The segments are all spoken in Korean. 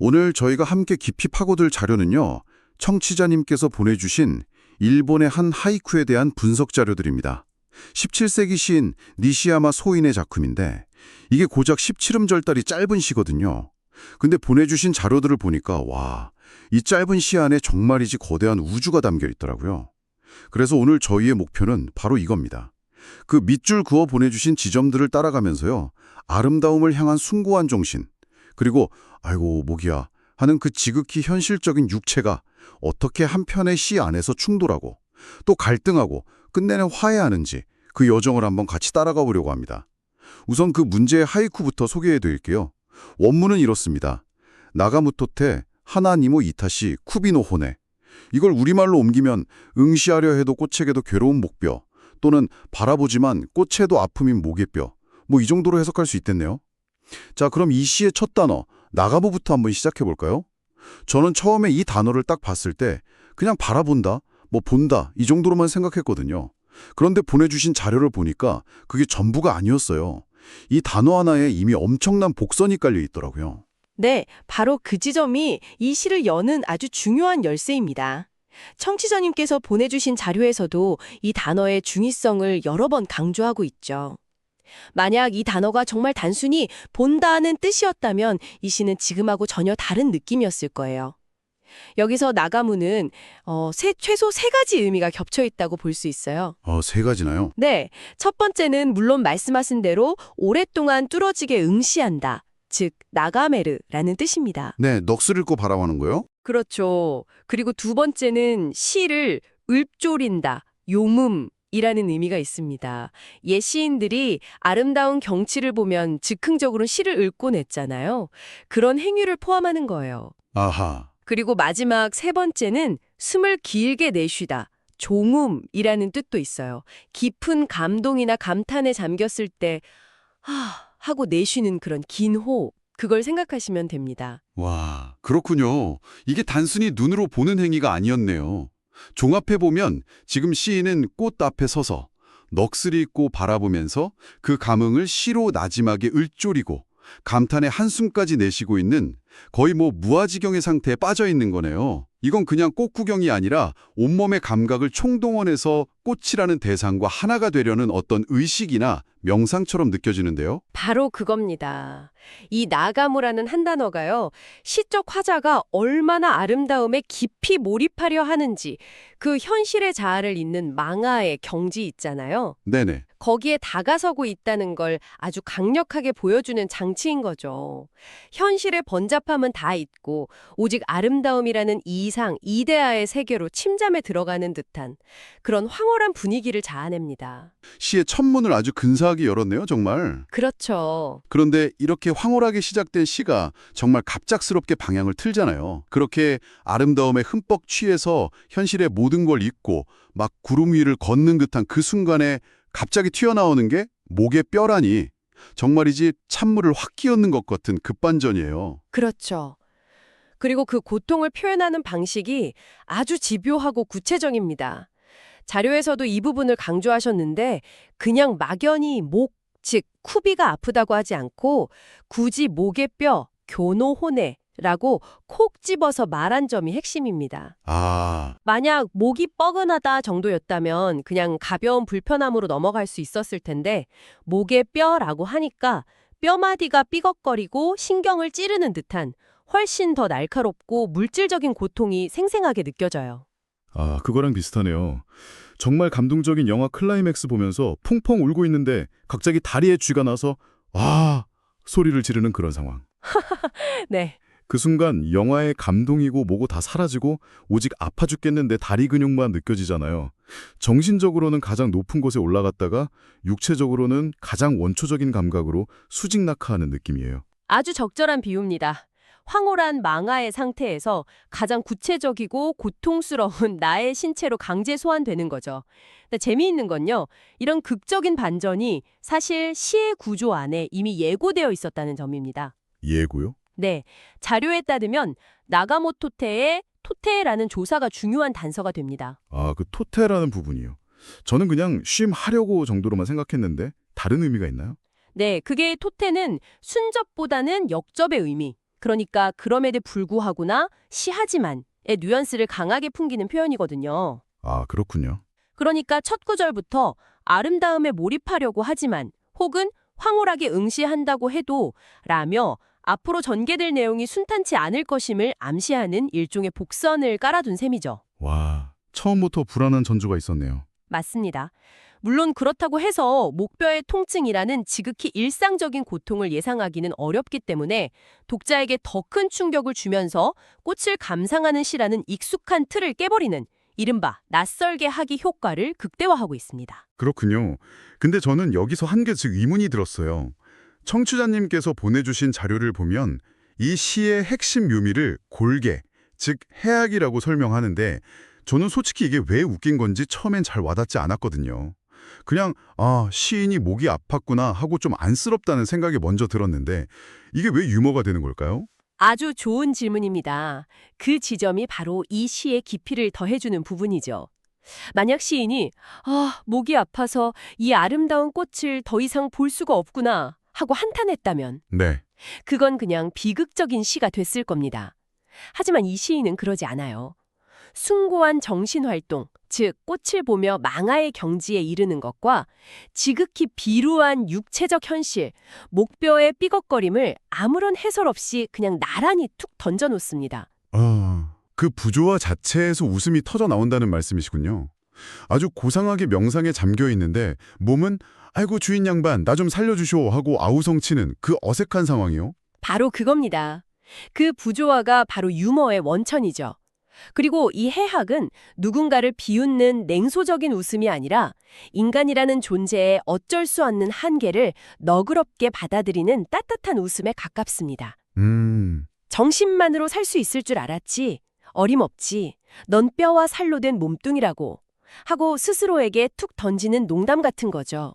오늘 저희가 함께 깊이 파고들 자료는요, 청취자님께서 보내주신 일본의 한 하이쿠에 대한 분석 자료들입니다. 17세기 시인 니시야마 소인의 작품인데 이게 고작 17음절달이 짧은 시거든요. 근데 보내주신 자료들을 보니까 와, 이 짧은 시 안에 정말이지 거대한 우주가 담겨 있더라고요. 그래서 오늘 저희의 목표는 바로 이겁니다. 그 밑줄 그어 보내주신 지점들을 따라가면서요, 아름다움을 향한 숭고한 정신, 그리고 아이고 목이야 하는 그 지극히 현실적인 육체가 어떻게 한 편의 시 안에서 충돌하고 또 갈등하고 끝내는 화해하는지 그 여정을 한번 같이 따라가 보려고 합니다. 우선 그 문제의 하이쿠부터 소개해 드릴게요. 원문은 이렇습니다. 나가무토테 하나니모 이타시 쿠비노 호네. 이걸 우리말로 옮기면 응시하려 해도 꽃에게도 괴로운 목뼈 또는 바라보지만 꽃에도 아픔인 목의 뼈, 뭐 이 정도로 해석할 수 있겠네요. 자, 그럼 이 시의 첫 단어 나가무부터 한번 시작해 볼까요? 저는 처음에 이 단어를 딱 봤을 때 그냥 바라본다, 뭐 본다 이 정도로만 생각했거든요. 그런데 보내주신 자료를 보니까 그게 전부가 아니었어요. 이 단어 하나에 이미 엄청난 복선이 깔려 있더라고요. 네, 바로 그 지점이 이 시를 여는 아주 중요한 열쇠입니다. 청취자님께서 보내주신 자료에서도 이 단어의 중의성을 여러 번 강조하고 있죠. 만약 이 단어가 정말 단순히 본다는 뜻이었다면 이 시는 지금하고 전혀 다른 느낌이었을 거예요. 여기서 나가무는 최소 세 가지 의미가 겹쳐 있다고 볼 수 있어요. 세 가지나요? 네, 첫 번째는 물론 말씀하신 대로 오랫동안 뚫어지게 응시한다. 즉, 나가메르라는 뜻입니다. 네, 넋을 잃고 바라보는 거요? 그렇죠. 그리고 두 번째는 시를 읊조린다, 용음이라는 의미가 있습니다. 옛 시인들이 아름다운 경치를 보면 즉흥적으로 시를 읊곤 했잖아요. 그런 행위를 포함하는 거예요. 아하. 그리고 마지막 세 번째는 숨을 길게 내쉬다, 종음이라는 뜻도 있어요. 깊은 감동이나 감탄에 잠겼을 때 하고 내쉬는 그런 긴 호흡, 그걸 생각하시면 됩니다. 와, 그렇군요. 이게 단순히 눈으로 보는 행위가 아니었네요. 종합해보면 지금 시인은 꽃 앞에 서서 넋을 잃고 바라보면서 그 감흥을 시로 나지막에 읊조리고 감탄의 한숨까지 내쉬고 있는 거의 무아지경의 상태에 빠져 있는 거네요. 이건 그냥 꽃 구경이 아니라 온몸의 감각을 총동원해서 꽃이라는 대상과 하나가 되려는 어떤 의식이나 명상처럼 느껴지는데요. 바로 그겁니다. 이 나가무라는 한 단어가요, 시적 화자가 얼마나 아름다움에 깊이 몰입하려 하는지 그 현실의 자아를 잇는 망아의 경지 있잖아요. 네네. 거기에 다가서고 있다는 걸 아주 강력하게 보여주는 장치인 거죠. 현실의 번잡함은 다 잊고 오직 아름다움이라는 이상, 이데아의 세계로 침잠에 들어가는 듯한 그런 황홀한 분위기를 자아냅니다. 시의 첫문을 아주 근사하게 열었네요, 정말. 그렇죠. 그런데 이렇게 황홀하게 시작된 시가 정말 갑작스럽게 방향을 틀잖아요. 그렇게 아름다움에 흠뻑 취해서 현실의 모든 걸 잊고 막 구름 위를 걷는 듯한 그 순간에 갑자기 튀어나오는 게 목의 뼈라니 정말이지 찬물을 확 끼얹는 것 같은 급반전이에요. 그렇죠. 그리고 그 고통을 표현하는 방식이 아주 집요하고 구체적입니다. 자료에서도 이 부분을 강조하셨는데 그냥 막연히 목, 즉 쿠비가 아프다고 하지 않고 굳이 목의 뼈, 교노호네라고 콕 집어서 말한 점이 핵심입니다. 아, 만약 목이 뻐근하다 정도였다면 그냥 가벼운 불편함으로 넘어갈 수 있었을 텐데 목의 뼈라고 하니까 뼈마디가 삐걱거리고 신경을 찌르는 듯한 훨씬 더 날카롭고 물질적인 고통이 생생하게 느껴져요. 아, 그거랑 비슷하네요. 정말 감동적인 영화 클라이맥스 보면서 펑펑 울고 있는데 갑자기 다리에 쥐가 나서 아! 소리를 지르는 그런 상황. 네. 그 순간 영화의 감동이고 뭐고 다 사라지고 오직 아파 죽겠는데 다리 근육만 느껴지잖아요. 정신적으로는 가장 높은 곳에 올라갔다가 육체적으로는 가장 원초적인 감각으로 수직 낙하하는 느낌이에요. 아주 적절한 비유입니다. 황홀한 망아의 상태에서 가장 구체적이고 고통스러운 나의 신체로 강제 소환되는 거죠. 근데 재미있는 건요, 이런 극적인 반전이 사실 시의 구조 안에 이미 예고되어 있었다는 점입니다. 예고요? 네, 자료에 따르면 나가모토테의 토테라는 조사가 중요한 단서가 됩니다. 아, 그 토테라는 부분이요. 저는 그냥 쉼 하려고 정도로만 생각했는데 다른 의미가 있나요? 네, 그게 토테는 순접보다는 역접의 의미, 그러니까 그럼에도 불구하고나 시하지만의 뉘앙스를 강하게 풍기는 표현이거든요. 아, 그렇군요. 그러니까 첫 구절부터 아름다움에 몰입하려고 하지만 혹은 황홀하게 응시한다고 해도 라며 앞으로 전개될 내용이 순탄치 않을 것임을 암시하는 일종의 복선을 깔아둔 셈이죠. 와, 처음부터 불안한 전조가 있었네요. 맞습니다. 물론 그렇다고 해서 목뼈의 통증이라는 지극히 일상적인 고통을 예상하기는 어렵기 때문에 독자에게 더 큰 충격을 주면서 꽃을 감상하는 시라는 익숙한 틀을 깨버리는 이른바 낯설게 하기 효과를 극대화하고 있습니다. 그렇군요. 근데 저는 여기서 한 개 즉 의문이 들었어요. 청취자님께서 보내주신 자료를 보면 이 시의 핵심 묘미를 골개, 즉 해악이라고 설명하는데 저는 솔직히 이게 왜 웃긴 건지 처음엔 잘 와닿지 않았거든요. 그냥 시인이 목이 아팠구나 하고 좀 안쓰럽다는 생각이 먼저 들었는데 이게 왜 유머가 되는 걸까요? 아주 좋은 질문입니다. 그 지점이 바로 이 시의 깊이를 더해주는 부분이죠. 만약 시인이 목이 아파서 이 아름다운 꽃을 더 이상 볼 수가 없구나 하고 한탄했다면 네. 그건 그냥 비극적인 시가 됐을 겁니다. 하지만 이 시인은 그러지 않아요. 숭고한 정신활동, 즉 꽃을 보며 망아의 경지에 이르는 것과 지극히 비루한 육체적 현실, 목뼈의 삐걱거림을 아무런 해설 없이 그냥 나란히 툭 던져놓습니다. 그 부조화 자체에서 웃음이 터져 나온다는 말씀이시군요. 아주 고상하게 명상에 잠겨 있는데 몸은 아이고 주인 양반 나 좀 살려주쇼 하고 아우성치는 그 어색한 상황이요. 바로 그겁니다. 그 부조화가 바로 유머의 원천이죠. 그리고 이 해학은 누군가를 비웃는 냉소적인 웃음이 아니라 인간이라는 존재의 어쩔 수 없는 한계를 너그럽게 받아들이는 따뜻한 웃음에 가깝습니다. 정신만으로 살 수 있을 줄 알았지, 어림없지, 넌 뼈와 살로 된 몸뚱이라고 하고 스스로에게 툭 던지는 농담 같은 거죠.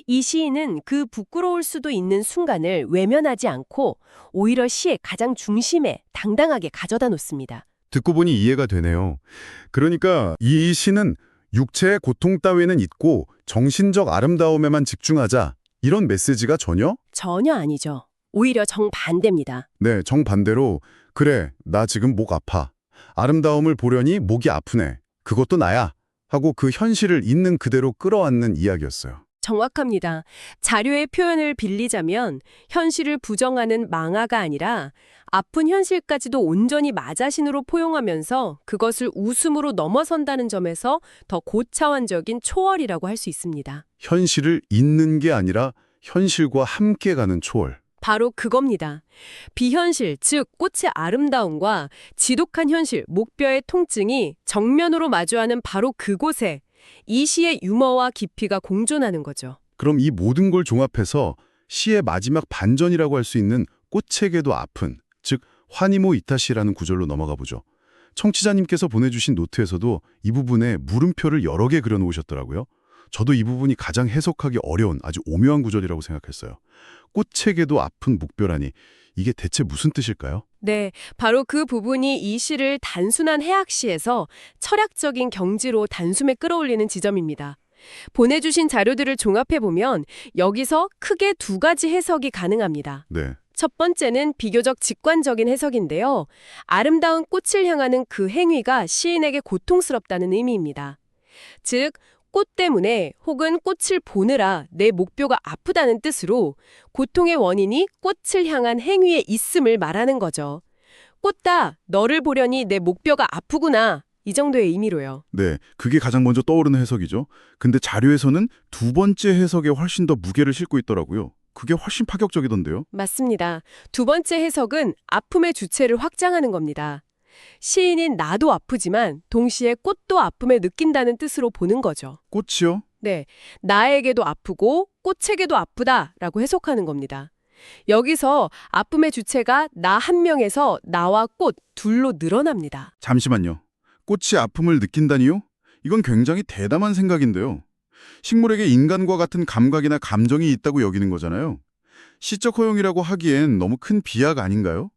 이 시인은 그 부끄러울 수도 있는 순간을 외면하지 않고 오히려 시의 가장 중심에 당당하게 가져다 놓습니다. 듣고 보니 이해가 되네요. 그러니까 이 시는 육체의 고통 따위는 잊고 정신적 아름다움에만 집중하자 이런 메시지가 전혀 아니죠. 오히려 정반대입니다. 네, 정반대로 그래 나 지금 목 아파. 아름다움을 보려니 목이 아프네. 그것도 나야. 하고 그 현실을 있는 그대로 끌어안는 이야기였어요. 정확합니다. 자료의 표현을 빌리자면 현실을 부정하는 망아가 아니라 아픈 현실까지도 온전히 마자신으로 포용하면서 그것을 웃음으로 넘어선다는 점에서 더 고차원적인 초월이라고 할 수 있습니다. 현실을 잊는 게 아니라 현실과 함께 가는 초월. 바로 그겁니다. 비현실, 즉 꽃의 아름다움과 지독한 현실, 목뼈의 통증이 정면으로 마주하는 바로 그곳에 이 시의 유머와 깊이가 공존하는 거죠. 그럼 이 모든 걸 종합해서 시의 마지막 반전이라고 할 수 있는 꽃에게도 아픈, 즉 화니모 이타시라는 구절로 넘어가 보죠. 청취자님께서 보내주신 노트에서도 이 부분에 물음표를 여러 개 그려놓으셨더라고요. 저도 이 부분이 가장 해석하기 어려운 아주 오묘한 구절이라고 생각했어요. 꽃에게도 아픈 목뼈라니 이게 대체 무슨 뜻일까요? 네, 바로 그 부분이 이 시를 단순한 해학시에서 철학적인 경지로 단숨에 끌어올리는 지점입니다. 보내주신 자료들을 종합해보면 여기서 크게 두 가지 해석이 가능합니다. 네. 첫 번째는 비교적 직관적인 해석인데요. 아름다운 꽃을 향하는 그 행위가 시인에게 고통스럽다는 의미입니다. 즉, 꽃 때문에 혹은 꽃을 보느라 내 목뼈가 아프다는 뜻으로 고통의 원인이 꽃을 향한 행위에 있음을 말하는 거죠. 꽃다, 너를 보려니 내 목뼈가 아프구나. 이 정도의 의미로요. 네, 그게 가장 먼저 떠오르는 해석이죠. 근데 자료에서는 두 번째 해석에 훨씬 더 무게를 싣고 있더라고요. 그게 훨씬 파격적이던데요. 맞습니다. 두 번째 해석은 아픔의 주체를 확장하는 겁니다. 시인인 나도 아프지만 동시에 꽃도 아픔을 느낀다는 뜻으로 보는 거죠. 꽃이요? 네, 나에게도 아프고 꽃에게도 아프다라고 해석하는 겁니다. 여기서 아픔의 주체가 나 한 명에서 나와 꽃 둘로 늘어납니다. 잠시만요. 꽃이 아픔을 느낀다니요? 이건 굉장히 대담한 생각인데요. 식물에게 인간과 같은 감각이나 감정이 있다고 여기는 거잖아요. 시적 허용이라고 하기엔 너무 큰 비약 아닌가요?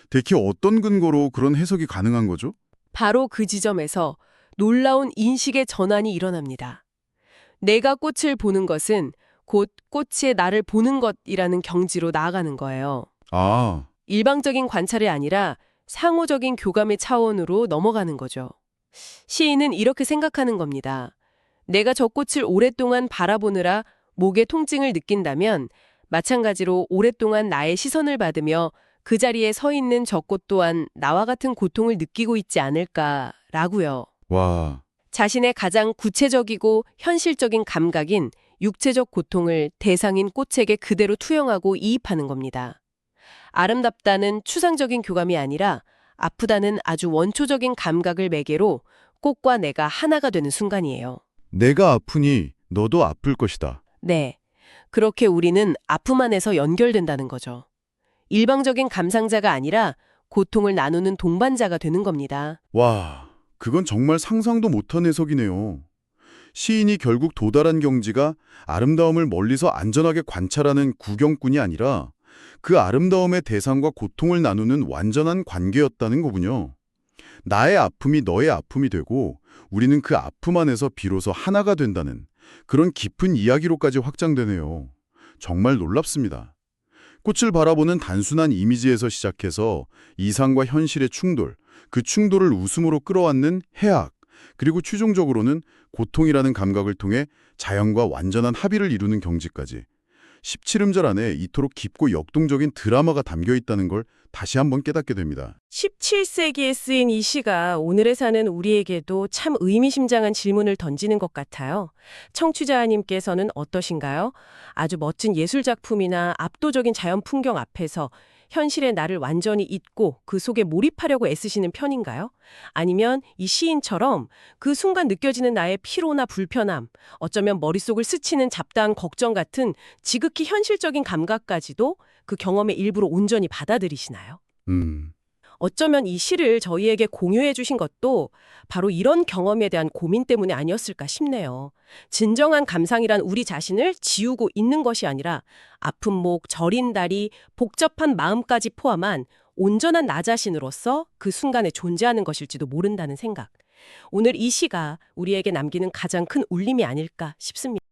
대체 어떤 근거로 그런 해석이 가능한 거죠? 바로 그 지점에서 놀라운 인식의 전환이 일어납니다. 내가 꽃을 보는 것은 곧 꽃이 나를 보는 것이라는 경지로 나아가는 거예요. 아, 일방적인 관찰이 아니라 상호적인 교감의 차원으로 넘어가는 거죠. 시인은 이렇게 생각하는 겁니다. 내가 저 꽃을 오랫동안 바라보느라 목의 통증을 느낀다면 마찬가지로 오랫동안 나의 시선을 받으며 그 자리에 서 있는 저 꽃 또한 나와 같은 고통을 느끼고 있지 않을까라고요. 와, 자신의 가장 구체적이고 현실적인 감각인 육체적 고통을 대상인 꽃에게 그대로 투영하고 이입하는 겁니다. 아름답다는 추상적인 교감이 아니라 아프다는 아주 원초적인 감각을 매개로 꽃과 내가 하나가 되는 순간이에요. 내가 아프니 너도 아플 것이다. 네. 그렇게 우리는 아픔 안에서 연결된다는 거죠. 일방적인 감상자가 아니라 고통을 나누는 동반자가 되는 겁니다. 와, 그건 정말 상상도 못한 해석이네요. 시인이 결국 도달한 경지가 아름다움을 멀리서 안전하게 관찰하는 구경꾼이 아니라 그 아름다움의 대상과 고통을 나누는 완전한 관계였다는 거군요. 나의 아픔이 너의 아픔이 되고 우리는 그 아픔 안에서 비로소 하나가 된다는 그런 깊은 이야기로까지 확장되네요. 정말 놀랍습니다. 꽃을 바라보는 단순한 이미지에서 시작해서 이상과 현실의 충돌, 그 충돌을 웃음으로 끌어안는 해악, 그리고 최종적으로는 고통이라는 감각을 통해 자연과 완전한 합의를 이루는 경지까지 17음절 안에 이토록 깊고 역동적인 드라마가 담겨 있다는 걸 다시 한번 깨닫게 됩니다. 17세기에 쓰인 이 시가 오늘에 사는 우리에게도 참 의미심장한 질문을 던지는 것 같아요. 청취자님께서는 어떠신가요? 아주 멋진 예술작품이나 압도적인 자연 풍경 앞에서 현실의 나를 완전히 잊고 그 속에 몰입하려고 애쓰시는 편인가요? 아니면 이 시인처럼 그 순간 느껴지는 나의 피로나 불편함, 어쩌면 머릿속을 스치는 잡다한 걱정 같은 지극히 현실적인 감각까지도 그 경험의 일부로 온전히 받아들이시나요? 어쩌면 이 시를 저희에게 공유해 주신 것도 바로 이런 경험에 대한 고민 때문에 아니었을까 싶네요. 진정한 감상이란 우리 자신을 지우고 있는 것이 아니라 아픈 목, 저린 다리, 복잡한 마음까지 포함한 온전한 나 자신으로서 그 순간에 존재하는 것일지도 모른다는 생각. 오늘 이 시가 우리에게 남기는 가장 큰 울림이 아닐까 싶습니다.